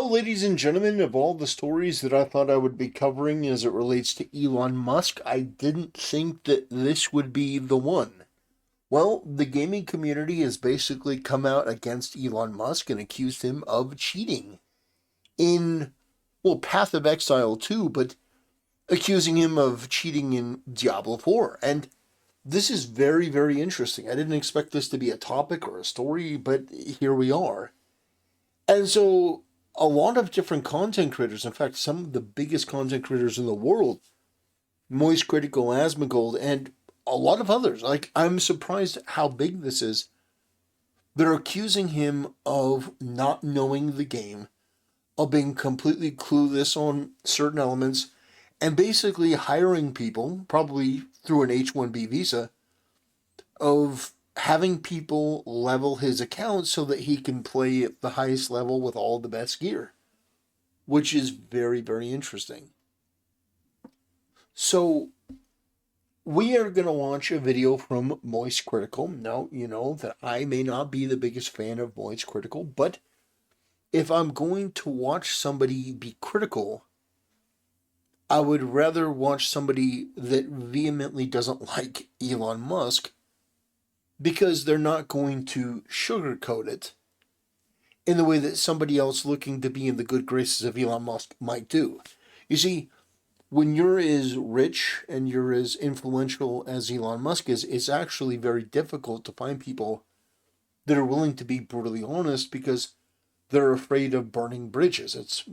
Well, ladies and gentlemen, of all the stories that I thought I would be covering as it relates to Elon Musk, I didn't think that this would be the one. Well, the gaming community has basically come out against Elon Musk and accused him of cheating in, well, Path of Exile 2, but accusing him of cheating in Diablo 4. And this is very, very interesting. I didn't expect this to be a topic or a story, but here we are. And so a lot of different content creators, in fact, some of the biggest content creators in the world, Moist Critical, Asmongold, and a lot of others, like, I'm surprised how big this is. They're accusing him of not knowing the game, of being completely clueless on certain elements, and basically hiring people, probably through an H-1B visa, of having people level his account so that he can play at the highest level with all the best gear, which is very, very interesting. So, we are going to watch a video from Moist Critical. Now, you know that I may not be the biggest fan of Moist Critical, but if I'm going to watch somebody be critical, I would rather watch somebody that vehemently doesn't like Elon Musk, because they're not going to sugarcoat it in the way that somebody else looking to be in the good graces of Elon Musk might do. You see, when you're as rich and you're as influential as Elon Musk is, it's actually very difficult to find people that are willing to be brutally honest, because they're afraid of burning bridges. It's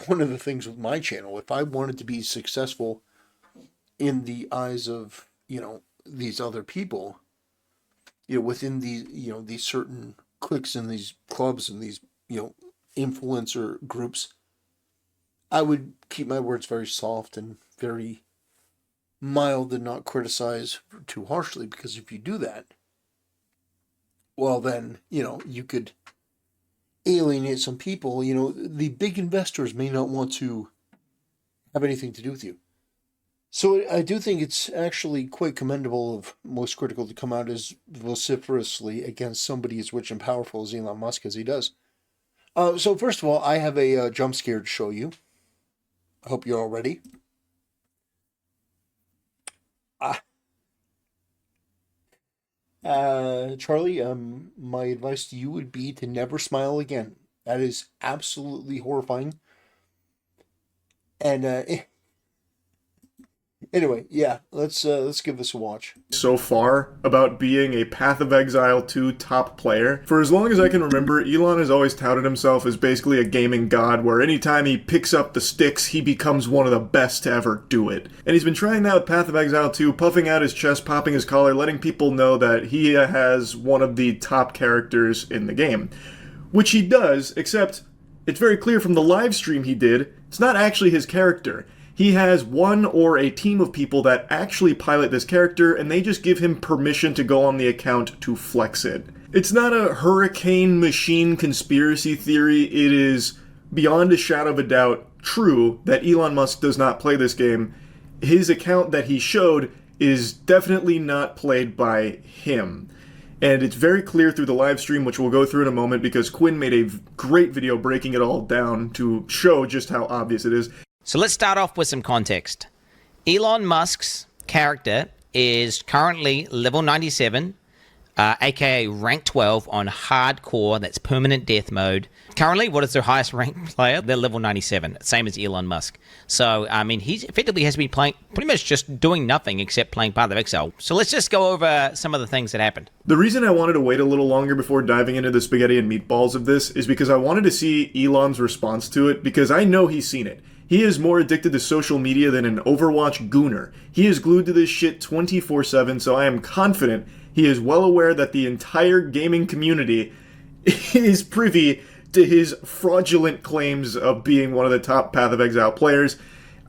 one of the things with my channel. If I wanted to be successful in the eyes of, these other people, within these, these certain cliques and these clubs and these, influencer groups, I would keep my words very soft and very mild and not criticize too harshly, because if you do that, well then, you could alienate some people. The big investors may not want to have anything to do with you. So I do think it's actually quite commendable of Most Critical to come out as vociferously against somebody as rich and powerful as Elon Musk as he does. So first of all, I have a jump scare to show you. I hope you're all ready. Charlie, my advice to you would be to never smile again. That is absolutely horrifying. And anyway, yeah, let's give this a watch. So far about being a Path of Exile 2 top player. For as long as I can remember, Elon has always touted himself as basically a gaming god, where anytime he picks up the sticks, he becomes one of the best to ever do it. And he's been trying that with Path of Exile 2, puffing out his chest, popping his collar, letting people know that he has one of the top characters in the game. Which he does, except it's very clear from the live stream he did, it's not actually his character. He has one or a team of people that actually pilot this character, and they just give him permission to go on the account to flex it. It's not a hurricane machine conspiracy theory. It is beyond a shadow of a doubt true that Elon Musk does not play this game. His account that he showed is definitely not played by him. And it's very clear through the live stream, which we'll go through in a moment, because Quinn made a great video breaking it all down to show just how obvious it is. So let's start off with some context. Elon Musk's character is currently level 97, aka rank 12 on hardcore, that's permanent death mode. Currently, what is their highest ranked player? They're level 97, same as Elon Musk. So, I mean, he effectively has been playing, pretty much just doing nothing except playing Path of Exile. So let's just go over some of the things that happened. The reason I wanted to wait a little longer before diving into the spaghetti and meatballs of this is because I wanted to see Elon's response to it, because I know he's seen it. He is more addicted to social media than an Overwatch gooner. He is glued to this shit 24/7, so I am confident he is well aware that the entire gaming community is privy to his fraudulent claims of being one of the top Path of Exile players.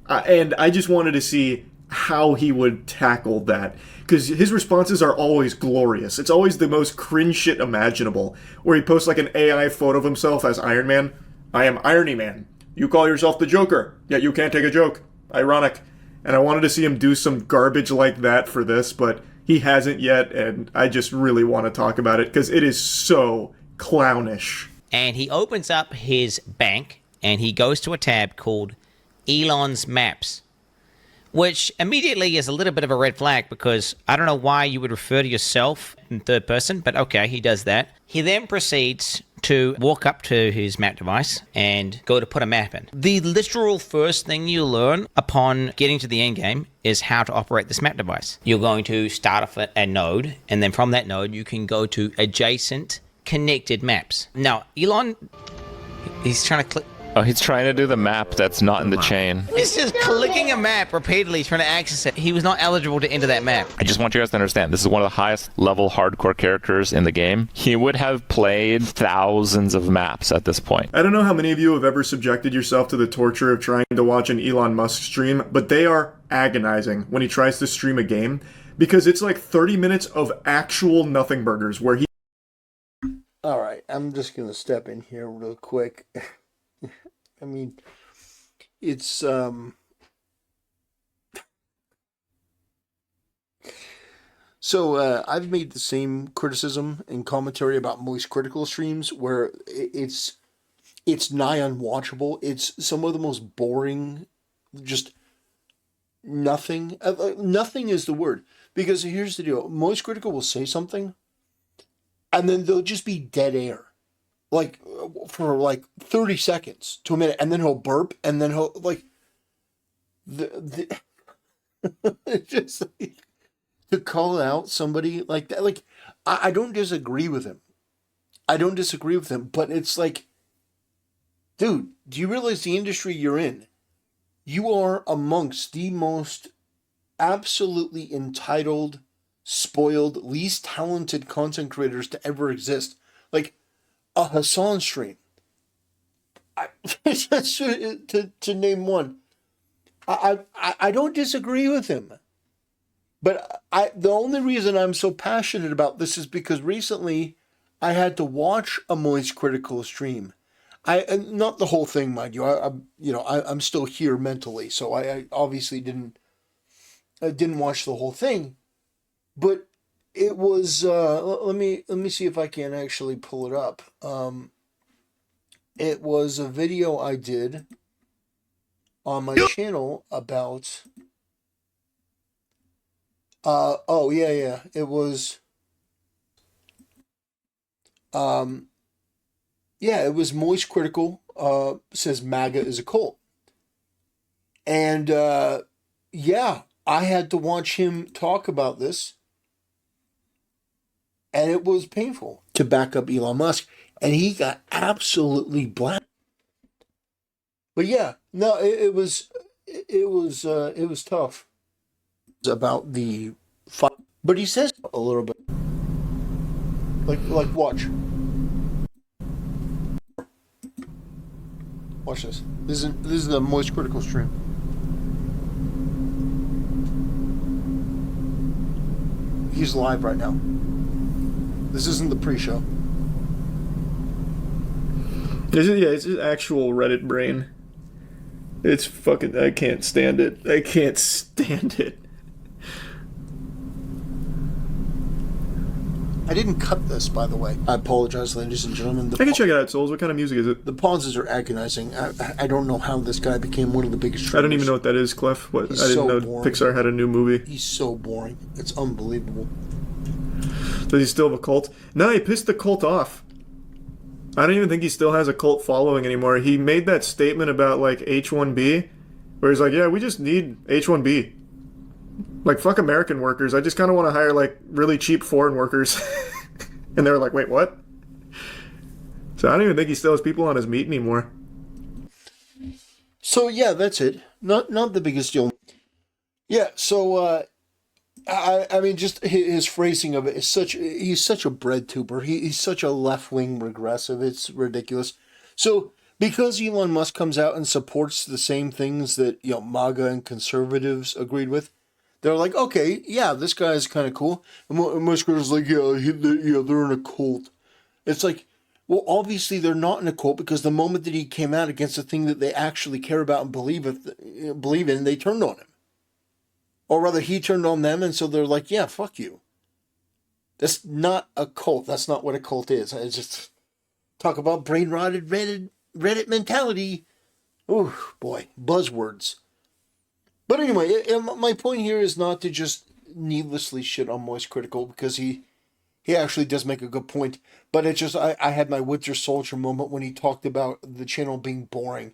And I just wanted to see how he would tackle that, because his responses are always glorious. It's always the most cringe shit imaginable, where he posts like an AI photo of himself as Iron Man. I am Irony Man. You call yourself the Joker, yet you can't take a joke. Ironic. And I wanted to see him do some garbage like that for this, but he hasn't yet, and I just really want to talk about it, because it is so clownish. And he opens up his bank and he goes to a tab called Elon's Maps, which immediately is a little bit of a red flag because I don't know why you would refer to yourself in third person, but okay, he does that. He then proceeds to walk up to his map device and go to put a map in. The literal first thing you learn upon getting to the end game is how to operate this map device. You're going to start off at a node, and then from that node, you can go to adjacent connected maps. Now, Elon, he's trying to click. Oh, he's trying to do the map that's not in the chain. He's just clicking a map repeatedly, trying to access it. He was not eligible to enter that map. I just want you guys to understand, this is one of the highest level hardcore characters in the game. He would have played thousands of maps at this point. I don't know how many of you have ever subjected yourself to the torture of trying to watch an Elon Musk stream, but they are agonizing when he tries to stream a game, because it's like 30 minutes of actual nothing burgers where he... All right, I'm just going to step in here real quick. I mean, it's, so I've made the same criticism and commentary about Moist Critical streams where it's nigh unwatchable. It's some of the most boring, just nothing. Nothing is the word. Because here's the deal. Moist Critical will say something, and then there'll just be dead air. Like, for like 30 seconds to a minute, and then he'll burp, and then he'll, like, just like, to call out somebody like that. Like, I don't disagree with him. But it's like, dude, do you realize the industry you're in? You are amongst the most absolutely entitled, spoiled, least talented content creators to ever exist. Like, a Hassan stream. To name one. I don't disagree with him. But the only reason I'm so passionate about this is because recently I had to watch a Moist Critical stream. Not the whole thing, mind you. I'm still here mentally, so I obviously didn't watch the whole thing. But it was, let me see if I can actually pull it up. It was a video I did on my channel about, it was, it was Moist Critical, says MAGA is a cult. And, I had to watch him talk about this. And it was painful to back up Elon Musk. And he got absolutely black. But yeah, no, it was tough. It's about the fight. But he says a little bit. Like watch. Watch this. This is the Moist Critical stream. He's live right now. This isn't the pre-show. It's his actual Reddit brain. It's fucking... I can't stand it. I didn't cut this, by the way. I apologize, ladies and gentlemen. I can check it out, Souls. What kind of music is it? The pauses are agonizing. I don't know how this guy became one of the biggest streamers. I don't even know what that is, Clef. I didn't know boring. Pixar had a new movie. He's so boring. It's unbelievable. Does he still have a cult? No, he pissed the cult off. I don't even think he still has a cult following anymore. He made that statement about, like, H-1B, where he's like, yeah, we just need H-1B. Like, fuck American workers. I just kind of want to hire, like, really cheap foreign workers. And they were like, wait, what? So I don't even think he still has people on his meat anymore. So, yeah, that's it. Not the biggest deal. Yeah, so, I mean, just his phrasing of it is he's such a bread tuber. He's such a left-wing regressive. It's ridiculous. So, because Elon Musk comes out and supports the same things that, MAGA and conservatives agreed with, they're like, okay, yeah, this guy's kind of cool. And Musk is like, they're in a cult. It's like, well, obviously they're not in a cult because the moment that he came out against the thing that they actually care about and believe in, they turned on him. Or rather, he turned on them, and so they're like, yeah, fuck you. That's not a cult. That's not what a cult is. I just talk about brain-rotted Reddit mentality. Oh boy, buzzwords. But anyway, my point here is not to just needlessly shit on Moist Critical, because he actually does make a good point. But it's just I had my Winter Soldier moment when he talked about the channel being boring.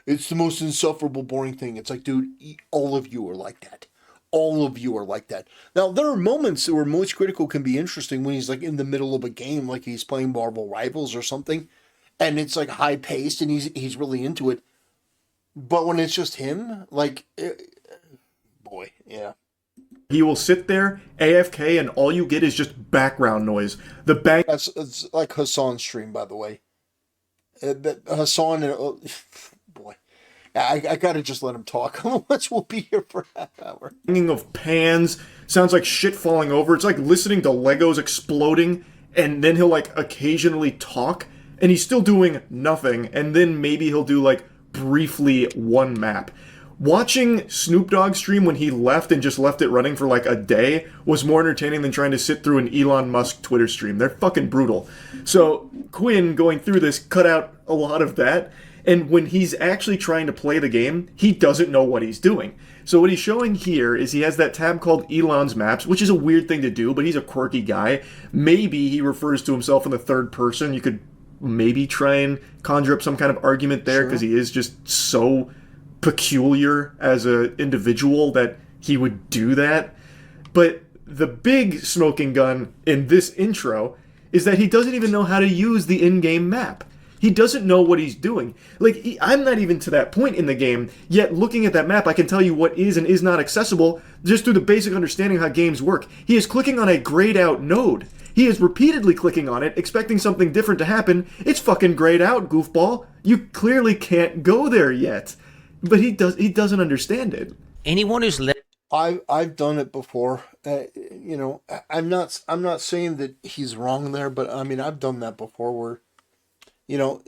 It's the most insufferable, boring thing. It's like, dude, all of you are like that. All of you are like that. Now, there are moments where Moist Critical can be interesting when he's like in the middle of a game, like he's playing Marvel Rivals or something, and it's like high paced and he's really into it. But when it's just him, like, boy, yeah. He will sit there, AFK, and all you get is just background noise. The bang. It's like Hassan's stream, by the way. But Hassan, boy, I gotta just let him talk. Otherwise, we'll be here for a half hour. Banging of pans sounds like shit falling over. It's like listening to Legos exploding, and then he'll like occasionally talk, and he's still doing nothing, and then maybe he'll do like briefly one map. Watching Snoop Dogg stream when he left and just left it running for like a day was more entertaining than trying to sit through an Elon Musk Twitter stream. They're fucking brutal. So Quinn going through this cut out a lot of that. And when he's actually trying to play the game, he doesn't know what he's doing. So what he's showing here is he has that tab called Elon's Maps, which is a weird thing to do, but he's a quirky guy. Maybe he refers to himself in the third person. You could maybe try and conjure up some kind of argument there, because he is just so peculiar as an individual that he would do that. But the big smoking gun in this intro is that he doesn't even know how to use the in-game map. He doesn't know what he's doing. Like, I'm not even to that point in the game, yet looking at that map, I can tell you what is and is not accessible just through the basic understanding of how games work. He is clicking on a grayed out node. He is repeatedly clicking on it, expecting something different to happen. It's fucking grayed out, goofball. You clearly can't go there yet. But he doesn't understand it. Anyone who's I've done it before. You know, I'm not saying that he's wrong there, but I mean, I've done that before where, you know,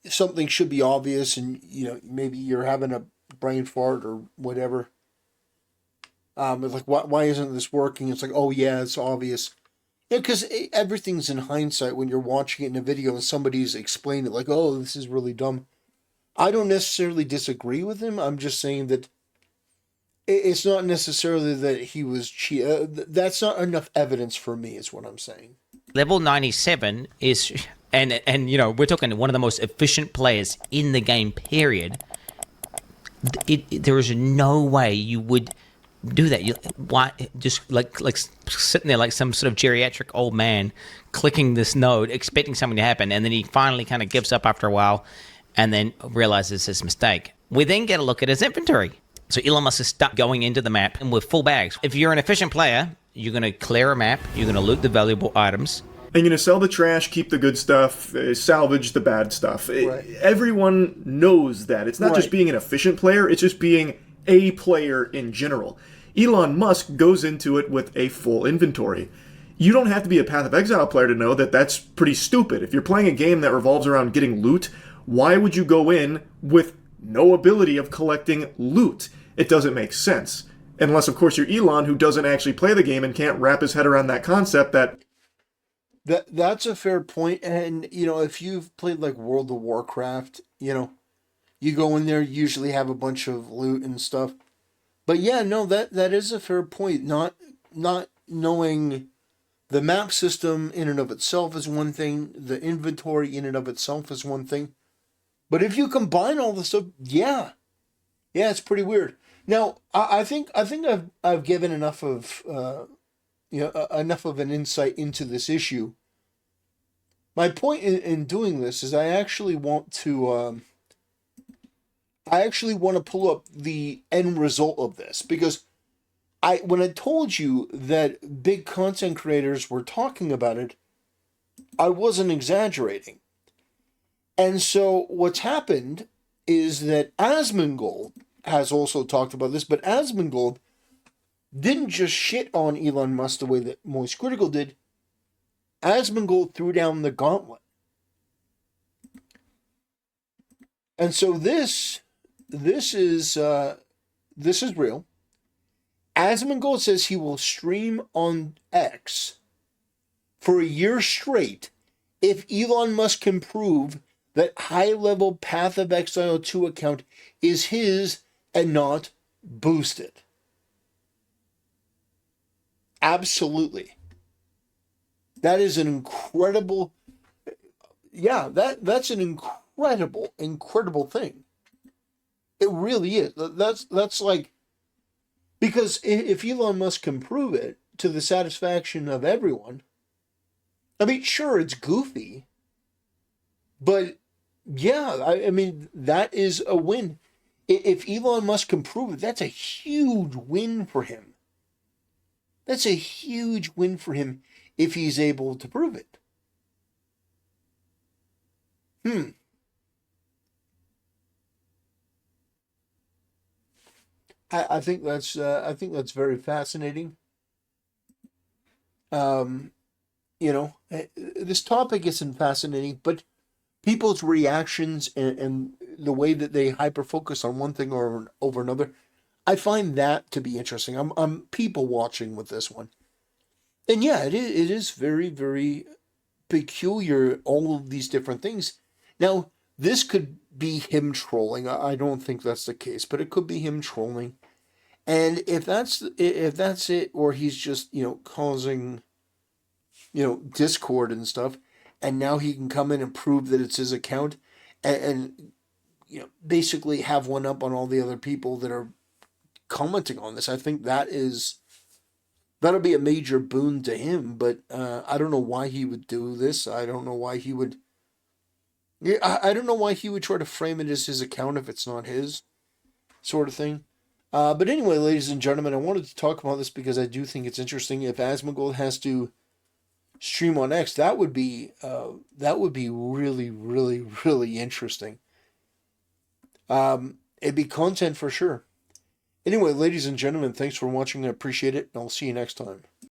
something should be obvious, and you know, maybe you're having a brain fart or whatever. It's like, why isn't this working? It's like, oh yeah, it's obvious. Yeah, because everything's in hindsight when you're watching it in a video and somebody's explained it, like, oh, this is really dumb. I don't necessarily disagree with him. I'm just saying that it's not necessarily that he was that's not enough evidence for me, is what I'm saying. level 97 is, and you know, we're talking one of the most efficient players in the game, period. There is no way you would do that. Why just like sitting there like some sort of geriatric old man clicking this node, expecting something to happen, and then he finally kind of gives up after a while, and then realizes his mistake. We then get a look at his inventory. So Elon Musk is stuck going into the map and with full bags. If you're an efficient player, you're going to clear a map, you're going to loot the valuable items. And you're going to sell the trash, keep the good stuff, salvage the bad stuff. Right. Everyone knows that. It's not just being an efficient player, it's just being a player in general. Elon Musk goes into it with a full inventory. You don't have to be a Path of Exile player to know that that's pretty stupid. If you're playing a game that revolves around getting loot, why would you go in with no ability of collecting loot? It doesn't make sense. Unless, of course, you're Elon, who doesn't actually play the game and can't wrap his head around that concept That's a fair point. And, you know, if you've played like World of Warcraft, you know, you go in there, you usually have a bunch of loot and stuff. But yeah, no, that is a fair point. Not knowing the map system in and of itself is one thing. The inventory in and of itself is one thing. But if you combine all the stuff, yeah, it's pretty weird. Now, I think I've given enough of enough of an insight into this issue. My point in doing this is I actually want to pull up the end result of this, because when I told you that big content creators were talking about it, I wasn't exaggerating. And so what's happened is that Asmongold has also talked about this, but Asmongold didn't just shit on Elon Musk the way that Moist Critical did. Asmongold threw down the gauntlet. And so this is real. Asmongold says he will stream on X for a year straight if Elon Musk can prove that high-level Path of Exile 2 account is his and not boosted. Absolutely. That is an incredible, yeah, that's an incredible thing. It really is. That's like, because if Elon Musk can prove it to the satisfaction of everyone, I mean, sure, it's goofy, but yeah, I mean, that is a win. If Elon Musk can prove it, that's a huge win for him. That's a huge win for him if he's able to prove it. I think that's very fascinating. Um, this topic isn't fascinating, but people's reactions and the way that they hyper focus on one thing or over another, I find that to be interesting. I'm people watching with this one, and yeah, it is very very peculiar. All of these different things. Now, this could be him trolling. I don't think that's the case, but it could be him trolling. And if that's it, or he's just causing discord and stuff, and now he can come in and prove that it's his account, and basically have one up on all the other people that are commenting on this. I think that'll be a major boon to him. But I don't know why he would do this. I don't know why he would. Yeah, I don't know why he would try to frame it as his account if it's not his, sort of thing. But anyway, ladies and gentlemen, I wanted to talk about this because I do think it's interesting. If Asmongold has to stream on X, that would be really, really, really interesting. It'd be content for sure. Anyway, ladies and gentlemen, thanks for watching. I appreciate it, and I'll see you next time.